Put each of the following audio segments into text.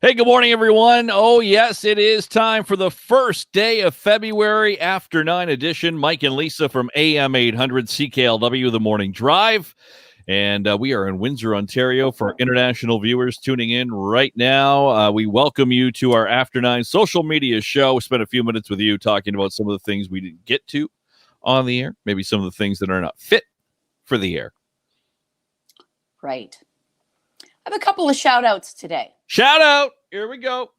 Hey, good morning, everyone. Oh, yes, it is time for the first day of February after 9 edition. Mike and Lisa from AM800 CKLW, The Morning Drive. And we are in Windsor, Ontario for international viewers tuning in right now. We welcome you to our After 9 social media show. We spent a few minutes with you talking about some of the things we didn't get to on the air, maybe some of the things that are not fit for the air. Right. I have a couple of shout outs today. Shout out. Here we go.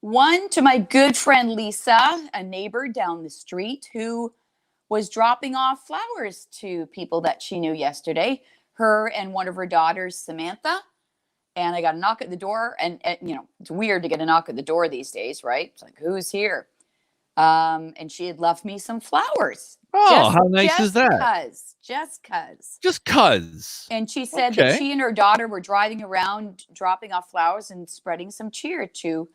One to my good friend Lisa, a neighbor down the street who was dropping off flowers to people that she knew yesterday, her and one of her daughters, Samantha. And I got a knock at the door, and you know, it's weird to get a knock at the door these days, right? It's like, who's here? And she had left me some flowers. Oh, how nice is that? Just cuz. And she said that she and her daughter were driving around, dropping off flowers and spreading some cheer to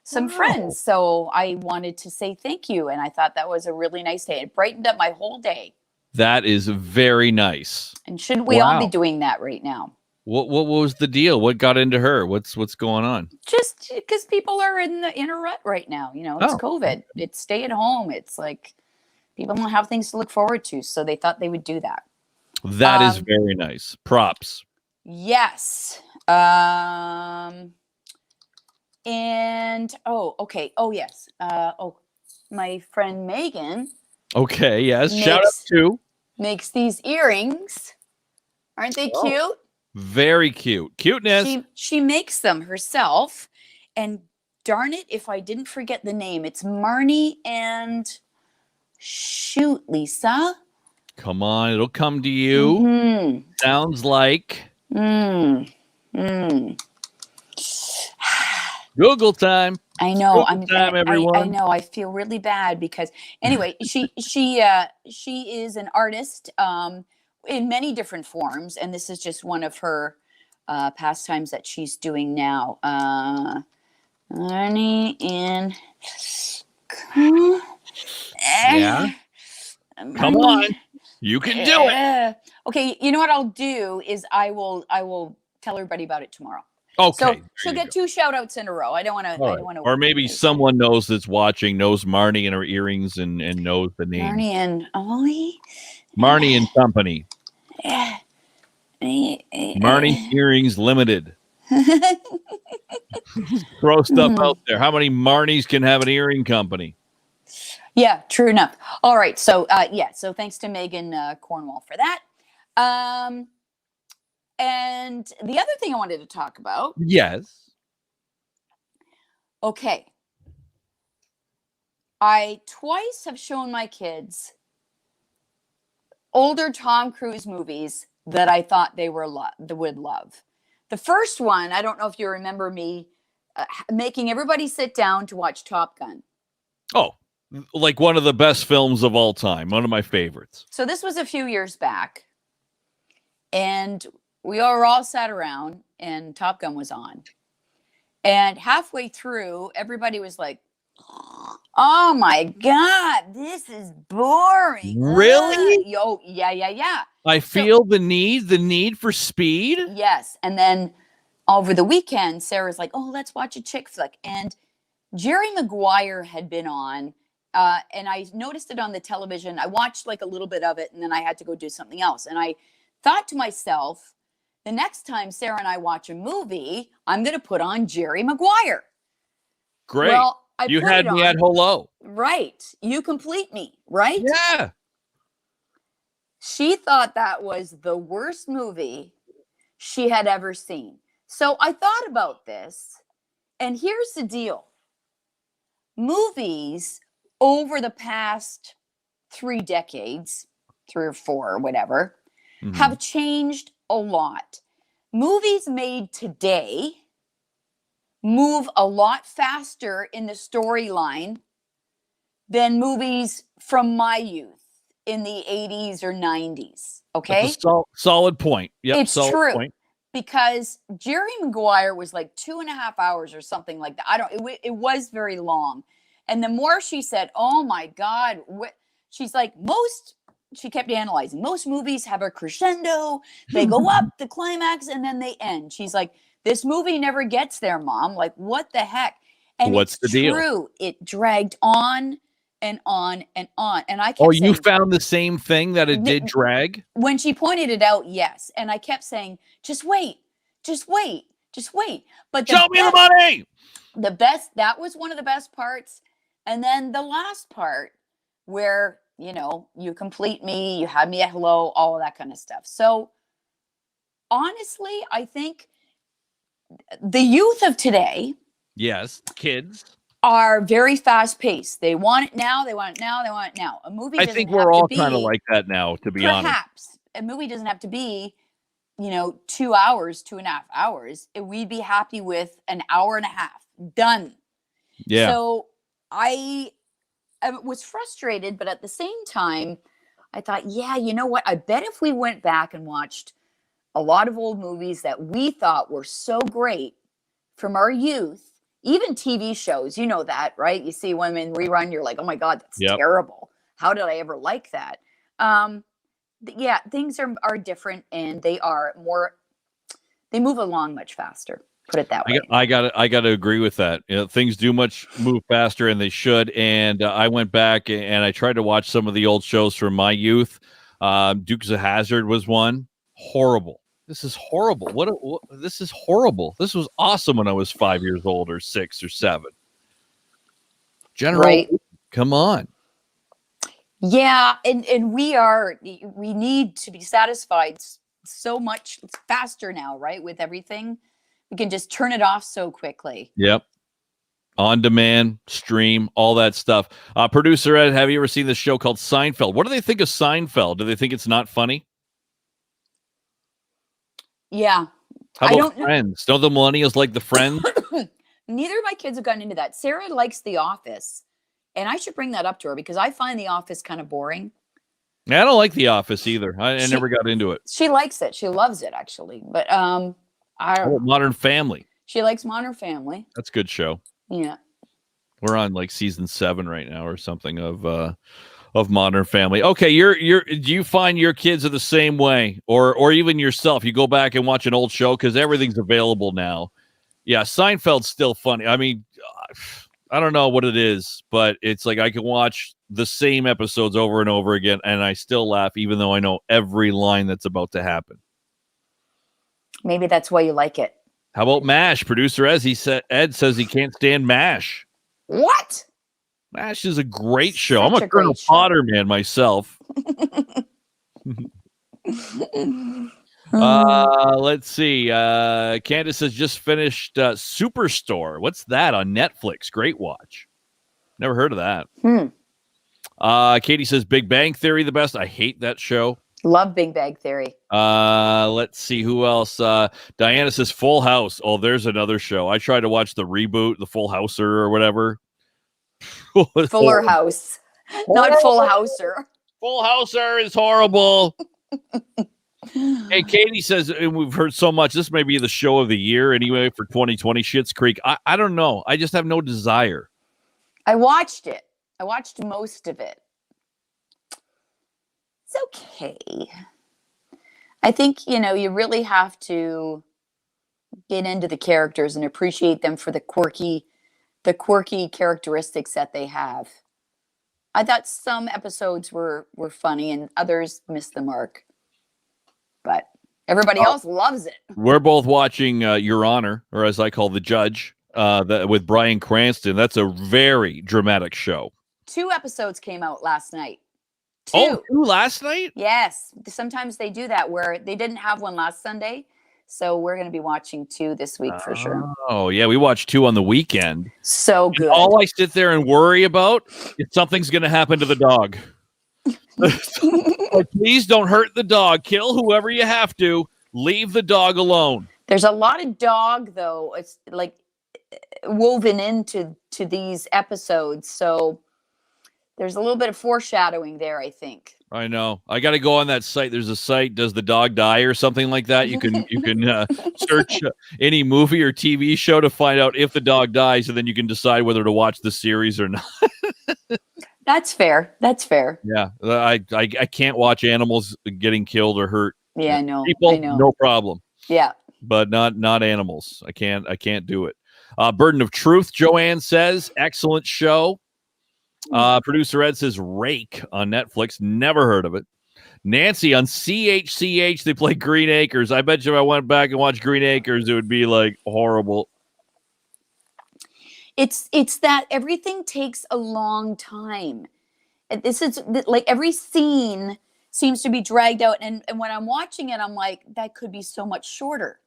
some friends. So I wanted to say thank you. And I thought that was a really nice day. It brightened up my whole day. That is very nice. And shouldn't we all be doing that right now? What was the deal? What got into her? What's going on? Just because people are in a rut right now. You know, it's COVID. It's stay at home. It's like people don't have things to look forward to. So they thought they would do that. That is very nice. Props. Yes. And okay. Oh, yes. My friend Megan. Okay. Yes. Shout out to. Makes these earrings. Aren't they cute? Very cute. Cuteness. She makes them herself. And darn it, if I didn't forget the name, it's Marnie and shoot, Lisa. Come on, it'll come to you. Mm-hmm. Sounds like. Google time. I know. Everyone. I know. I feel really bad because anyway, she is an artist in many different forms, and this is just one of her pastimes that she's doing now. Marnie and yeah. Come on. You can do it. Okay, you know what I'll do is I will tell everybody about it tomorrow. Okay. So she'll get 2 shout outs in a row. I don't want to. Or maybe someone knows that's watching, knows Marnie and her earrings and knows the name. Marnie and Ollie. Marnie and Company. Marnie's Earrings Limited. Throw stuff out there. How many Marnies can have an earring company? Yeah, true enough. All right. So, so thanks to Megan Cornwall for that. And the other thing I wanted to talk about. Yes. Okay. I twice have shown my kids older Tom Cruise movies that I thought they would love. The first one, I don't know if you remember me making everybody sit down to watch Top Gun. Oh, like one of the best films of all time. One of my favorites. So this was a few years back. And we were all sat around and Top Gun was on. And halfway through, everybody was like, oh my God, this is boring. Really? Yeah. I feel the need for speed. Yes. And then over the weekend, Sarah's like, oh, let's watch a chick flick. And Jerry Maguire had been on. And I noticed it on the television. I watched like a little bit of it and then I had to go do something else. And I thought to myself, the next time Sarah and I watch a movie, I'm going to put on Jerry Maguire. Great. Well, you had me at hello. Right. You complete me, right? Yeah. She thought that was the worst movie she had ever seen. So I thought about this, and here's the deal. Movies over the past 3 decades, 3 or 4 or whatever, have changed a lot. Movies made today move a lot faster in the storyline than movies from my youth in the 80s or 90s. Okay? That's a solid point. Yep, it's solid true. Point. Because Jerry Maguire was like 2.5 hours or something like that. It was very long. And the more she said, oh my God, she's like, she kept analyzing. Most movies have a crescendo. They go up the climax and then they end. She's like, this movie never gets there, Mom. Like, what the heck? And What's the deal? True. It dragged on and on and on. And I kept Oh, saying, you found the same thing, that it did drag? When she pointed it out, yes. And I kept saying, just wait, just wait, just wait. But show me the money. That was one of the best parts. And then the last part where, you complete me, you have me at hello, all of that kind of stuff. So honestly, I think the youth of today, yes, kids, are very fast paced. They want it now. They want it now. They want it now. A movie. I think we're all kind of like that now, to be honest. Perhaps a movie doesn't have to be, 2 hours, 2.5 hours. We'd be happy with an hour and a half. Done. Yeah. So I was frustrated, but at the same time, I thought, yeah, you know what? I bet if we went back and watched a lot of old movies that we thought were so great from our youth, even TV shows, you know that, right? You see one in rerun, you're like, oh my God, that's terrible. How did I ever like that? Yeah, things are different, and they move along much faster. Put it that way. I gotta agree with that. Things do move faster, and they should. And I went back and I tried to watch some of the old shows from my youth. Dukes of Hazzard was one. Horrible. This is horrible. This is horrible. This was awesome when I was 5 years old, or 6 or 7. General, come on. Yeah, and we need to be satisfied so much faster now, right? With everything, we can just turn it off so quickly. Yep. On demand, stream, all that stuff. Producer Ed, have you ever seen this show called Seinfeld? What do they think of Seinfeld? Do they think it's not funny? Yeah. How about Friends? Don't the millennials like the Friends? Neither of my kids have gotten into that. Sarah likes The Office, and I should bring that up to her because I find The Office kind of boring. Yeah, I don't like The Office either. I never got into it. She likes it. She loves it, actually. But Modern Family. She likes Modern Family. That's a good show. Yeah. We're on like season 7 right now or something of Modern Family. Okay, do you find your kids are the same way, or even yourself? You go back and watch an old show because everything's available now. Yeah, Seinfeld's still funny. I mean, I don't know what it is, but it's like I can watch the same episodes over and over again, and I still laugh, even though I know every line that's about to happen. Maybe that's why you like it. How about MASH? Producer Ed says he can't stand MASH. What? MASH is a great show. I'm a Colonel Potter man myself. Let's see. Candace has just finished Superstore. What's that on Netflix? Great watch. Never heard of that. Katie says Big Bang Theory the best. I hate that show. Love Big Bang Theory. Let's see who else. Diana says Full House. Oh, there's another show. I tried to watch the reboot, the Full Houser or whatever. Fuller House, not Full Houser. Full Houser is horrible. Hey, Katie says, and we've heard so much, this may be the show of the year anyway for 2020, Schitt's Creek. I don't know. I just have no desire. I watched it. I watched most of it. It's okay. I think, you really have to get into the characters and appreciate them for the quirky characteristics that they have. I thought some episodes were funny and others missed the mark. But everybody else loves it. We're both watching Your Honor, or as I call The Judge, with Bryan Cranston. That's a very dramatic show. 2 episodes came out last night. 2. Oh, 2 last night? Yes. Sometimes they do that where they didn't have one last Sunday. So we're going to be watching 2 this week for sure. Oh, yeah. We watched 2 on the weekend. So good. And all I sit there and worry about is something's going to happen to the dog. Like, please don't hurt the dog. Kill whoever you have to. Leave the dog alone. There's a lot of dog, though. It's like woven into these episodes. So there's a little bit of foreshadowing there, I think. I know. I got to go on that site. There's a site, Does the Dog Die or something like that? You can search any movie or TV show to find out if the dog dies, and then you can decide whether to watch the series or not. That's fair. That's fair. Yeah. I can't watch animals getting killed or hurt. Yeah, I know. People, I know. no problem. Yeah. but not animals. I can't do it. Burden of Truth, Joanne says, excellent show. Producer Ed says Rake on Netflix. Never heard of it. Nancy on CHCH, they play Green Acres. I bet you if I went back and watched Green Acres, it would be like horrible. It's that everything takes a long time. This is like every scene seems to be dragged out. And when I'm watching it, I'm like, that could be so much shorter.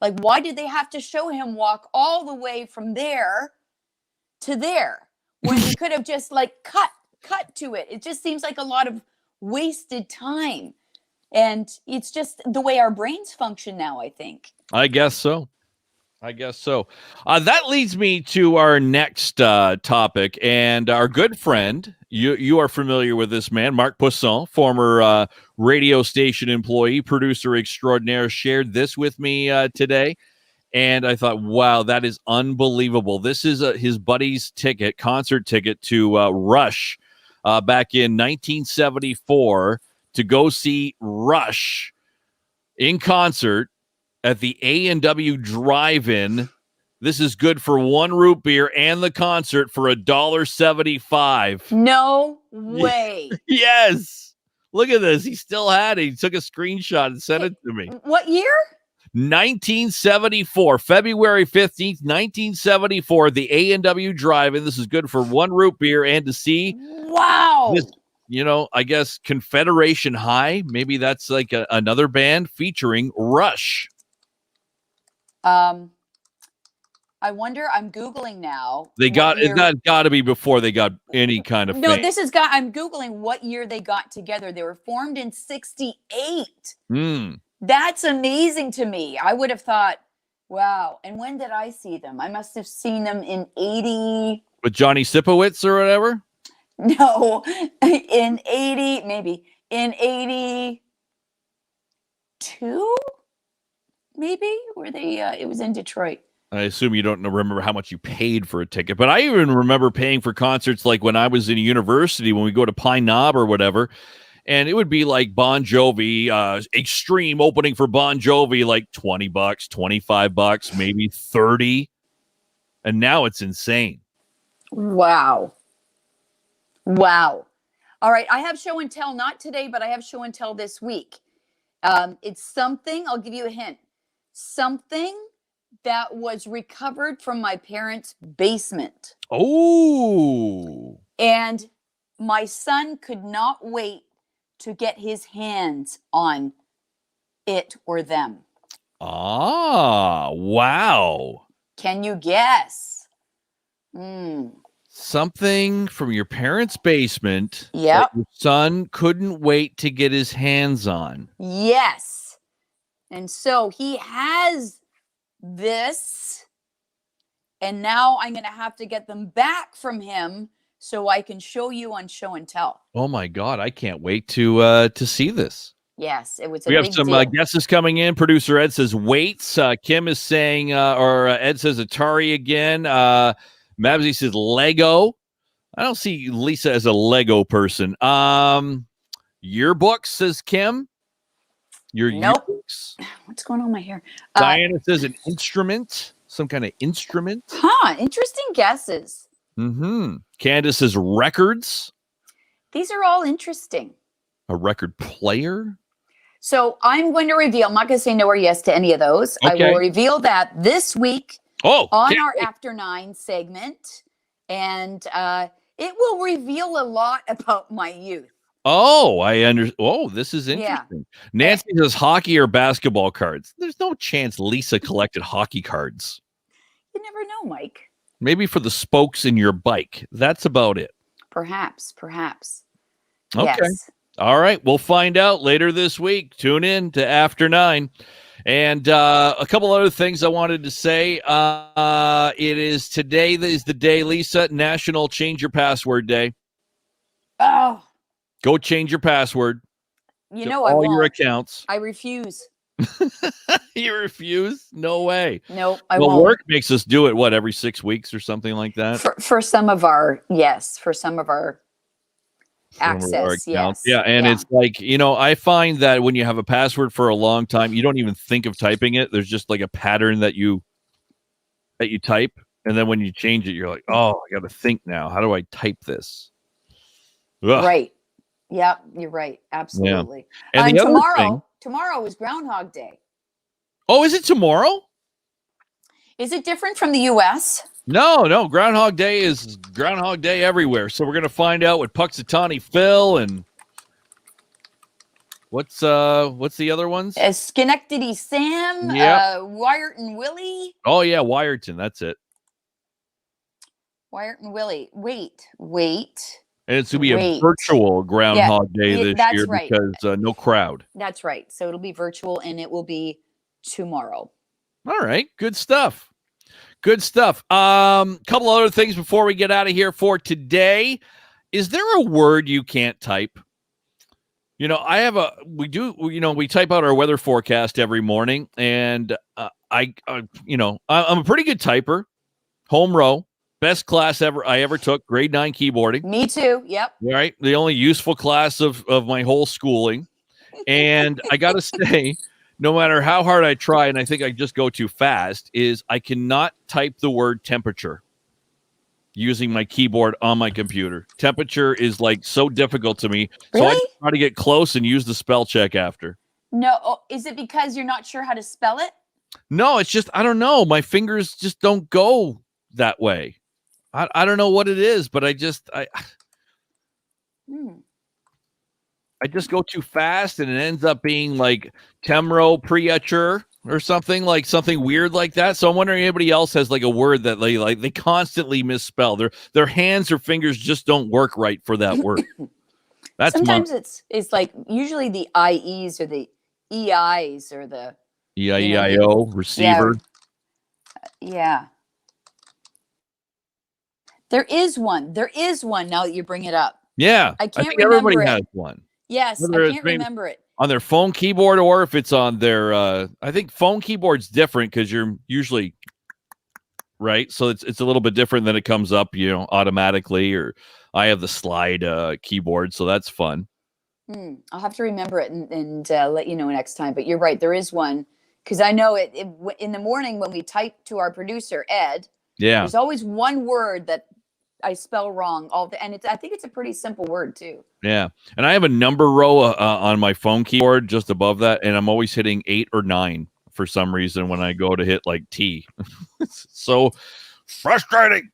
Like, why did they have to show him walk all the way from there to there when he could have just like cut to it? It just seems like a lot of wasted time. And it's just the way our brains function now, I think. I guess so. That leads me to our next topic, and our good friend, you are familiar with this man, Mark Poisson, former radio station employee, producer extraordinaire, shared this with me today, and I thought, wow, that is unbelievable. This is his buddy's concert ticket to Rush back in 1974 to go see Rush in concert at the A&W Drive-In. This is good for 1 root beer and the concert for $1.75. No way. Yes. Look at this. He still had it. He took a screenshot and sent it to me. What year? 1974, February 15th, 1974, the A&W Drive-In. This is good for 1 root beer and to see. Wow. This, I guess Confederation High. Maybe that's like another band featuring Rush. I wonder, I'm Googling now. It's got to be before they got any kind of No, fame. I'm Googling what year they got together. They were formed in 1968. That's amazing to me. I would have thought, wow. And when did I see them? I must have seen them in 80. With Johnny Sipowicz or whatever? No, in 80, maybe. In 82? Maybe? Were they, it was in Detroit. I assume you don't remember how much you paid for a ticket, but I even remember paying for concerts like when I was in university, when we go to Pine Knob or whatever, and it would be like Bon Jovi, extreme opening for Bon Jovi, like $20, $25, maybe $30, and now it's insane. Wow. All right, I have show and tell, not today, but I have show and tell this week. It's something, I'll give you a hint, something that was recovered from my parents' basement. Oh. And my son could not wait to get his hands on it or them. Ah, wow. Can you guess? Something from your parents' basement Yep. that your son couldn't wait to get his hands on. Yes. And so he has this, and now I'm going to have to get them back from him so I can show you on show and tell. Oh my God, I can't wait to see this. Yes, it was. We have some guesses coming in. Producer Ed says weights. Kim is saying, Ed says Atari again. Mabsy says Lego. I don't see Lisa as a Lego person. Yearbooks, says Kim. Nope. Yearbooks. What's going on with my hair? Diana says an instrument, some kind of instrument. Huh, interesting guesses. Candace says records. These are all interesting. A record player. So I'm going to reveal, I'm not going to say no or yes to any of those. Okay. I will reveal that this week on our wait. After 9 segment. And it will reveal a lot about my youth. Oh, I understand. Oh, this is interesting. Yeah. Nancy says hockey or basketball cards. There's no chance Lisa collected hockey cards. You never know, Mike. Maybe for the spokes in your bike. That's about it. Perhaps. Okay. Yes. All right. We'll find out later this week. Tune in to After 9. And a couple other things I wanted to say. Today is the day, Lisa, National Change Your Password Day. Oh. Go change your password. You know I all won't. your accounts. I refuse. You refuse? No way. Nope, I won't. Work makes us do it, every 6 weeks or something like that? For some of our from our Access, account. yes. Yeah, and Yeah. it's like, I find that when you have a password for a long time, you don't even think of typing it. There's just like a pattern that you type, and then when you change it, you're like, "Oh, I got to think now. How do I type this?" Ugh. Right. Yep, you're right. Yeah. Absolutely. And And the other thing, tomorrow is Groundhog Day. oh, is it tomorrow? Is it different from the US? No. Groundhog Day is Groundhog Day everywhere. So we're gonna find out what Puxatawny Phil and what's the other ones? Schenectady Sam, Yep. Wyerton Willie. Oh yeah, Wyerton. That's it. Wyerton Willie. Wait. And it's gonna be a Wait. virtual Groundhog Day this that's year right. because no crowd. That's right. So it'll be virtual and it will be tomorrow. All right, good stuff. Couple other things before we get out of here for today. Is there a word you can't type? We type out our weather forecast every morning, and I'm a pretty good typer. Home row, best class I ever took, grade 9 keyboarding. Me too. Yep. Right, the only useful class of my whole schooling, and I got to say, no matter how hard I try, and I think I just go too fast, is I cannot type the word temperature using my keyboard on my computer. Temperature is like so difficult to me. So I Really? try to get close and use the spell check after. No. Is it because you're not sure how to spell it? No, it's just, I don't know. My fingers just don't go that way. I don't know what it is, but I just go too fast, and it ends up being like Temro Priature or something weird like that. So I'm wondering if anybody else has like a word that they constantly misspell. Their hands or fingers just don't work right for that word. That's sometimes it's like usually the IEs or the EIs or the EIEIO receiver. Yeah. There is one now that you bring it up. Yeah. I can't think remember everybody it. has one. Yes, Whether I can't remember it. On their phone keyboard, or if it's on their I think phone keyboard's different because you're usually right. So it's a little bit different than it comes up, automatically, or I have the slide keyboard, so that's fun. I'll have to remember it and let you know next time. But you're right, there is one, because I know it in the morning when we type to our producer Ed. Yeah, there's always one word that I spell wrong and I think it's a pretty simple word too. Yeah, and I have a number row on my phone keyboard just above that, and I'm always hitting 8 or 9 for some reason when I go to hit like T. It's so frustrating.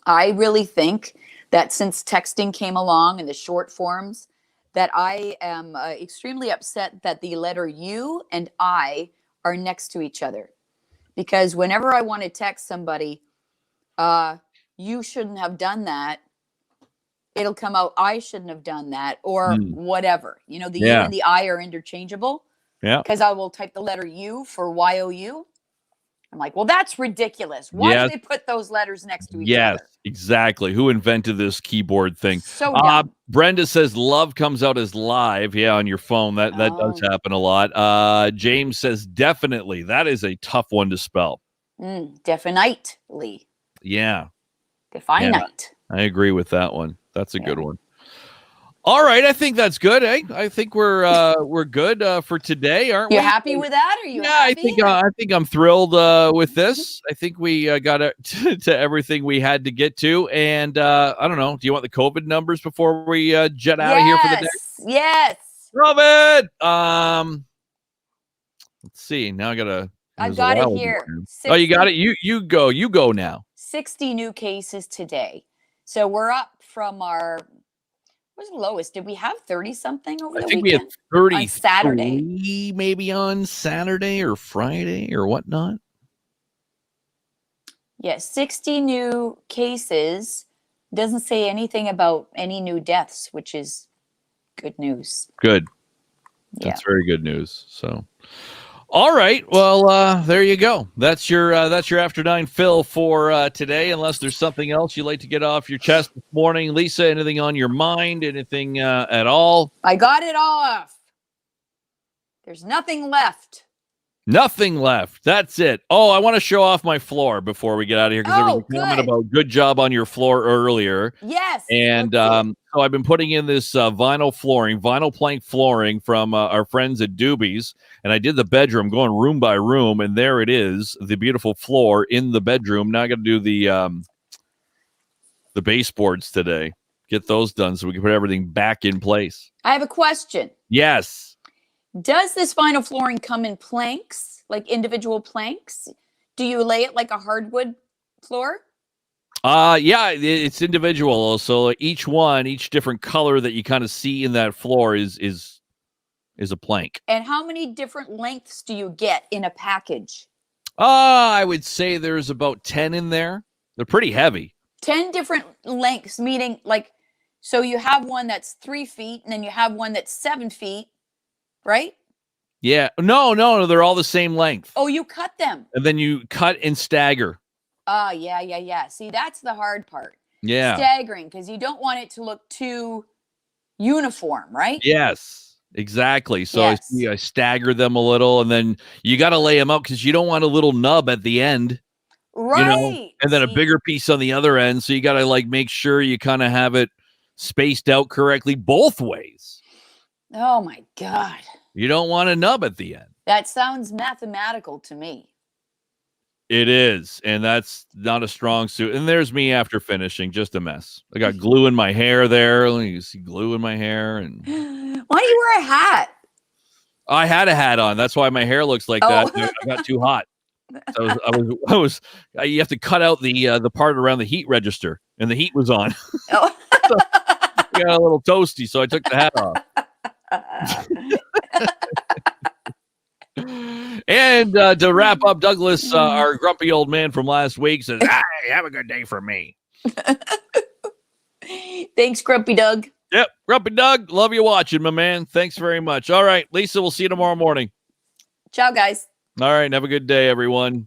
I really think that since texting came along and the short forms, that I am extremely upset that the letter U and I are next to each other, because whenever I want to text somebody, you shouldn't have done that, it'll come out, I shouldn't have done that, or whatever. The U and the I are interchangeable. Yeah. Because I will type the letter U for YOU. I'm like, well, that's ridiculous. Why do they put those letters next to each other? Yes, exactly. Who invented this keyboard thing? So dumb. Brenda says love comes out as live. Yeah, on your phone. That does happen a lot. James says definitely. That is a tough one to spell. Definitely. Yeah. Definite. I agree with that one. That's a good one. All right, I think that's good. I think we're good for today, aren't we? You happy with that? Are you happy? I think I'm thrilled with this. I think we got to everything we had to get to, and I don't know. Do you want the COVID numbers before we jet out of here for the day? Yes. COVID. Let's see. Now I gotta. I've got it here. 60, oh, you got it. You go. You go now. 60 new cases today, so we're up from our. What was the lowest? Did we have 30 something over the weekend? We had 30 on Saturday, maybe on Saturday or Friday or whatnot. Yeah, 60 new cases. Doesn't say anything about any new deaths, which is good news. Good. Yeah. That's very good news. So, all right. Well, there you go. That's your After 9 Phil for today. Unless there's something else you'd like to get off your chest this morning, Lisa. Anything on your mind? Anything at all? I got it all off. There's nothing left. Nothing left. That's it. Oh, I want to show off my floor before we get out of here, because there was a comment about good job on your floor earlier. Yes. And so So I've been putting in this vinyl plank flooring from our friends at Doobies, and I did the bedroom, going room by room, and there it is, the beautiful floor in the bedroom. Now I got to do the baseboards today. Get those done so we can put everything back in place. I have a question. Yes. Does this vinyl flooring come in planks, like individual planks? Do you lay it like a hardwood floor? Yeah, it's individual. So each different color that you kind of see in that floor is a plank. And how many different lengths do you get in a package? I would say there's about 10 in there. They're pretty heavy. 10 different lengths, meaning like, so you have one that's 3 feet and then you have one that's 7 feet, right? Yeah. No, they're all the same length. Oh, you cut them. And then you cut and stagger. Oh, yeah. See, that's the hard part. Yeah. Staggering, because you don't want it to look too uniform, right? Yes, exactly. So Yes. I stagger them a little, and then you got to lay them out because you don't want a little nub at the end. Right. You know? And then a bigger piece on the other end. So you got to like make sure you kind of have it spaced out correctly both ways. Oh, my God. You don't want a nub at the end. That sounds mathematical to me. It is, and that's not a strong suit. And there's me after finishing, just a mess. I got glue in my hair there. You see glue in my hair. And why do you wear a hat? I had a hat on. That's why my hair looks like that. I got too hot. So you have to cut out the part around the heat register, and the heat was on. Oh. So I got a little toasty, so I took the hat off. And to wrap up, Douglas, our grumpy old man from last week, says, "Hey, have a good day for me." Thanks, Grumpy Doug. Yep, Grumpy Doug, love you watching, my man. Thanks very much. All right, Lisa, we'll see you tomorrow morning. Ciao, guys. All right, have a good day, everyone.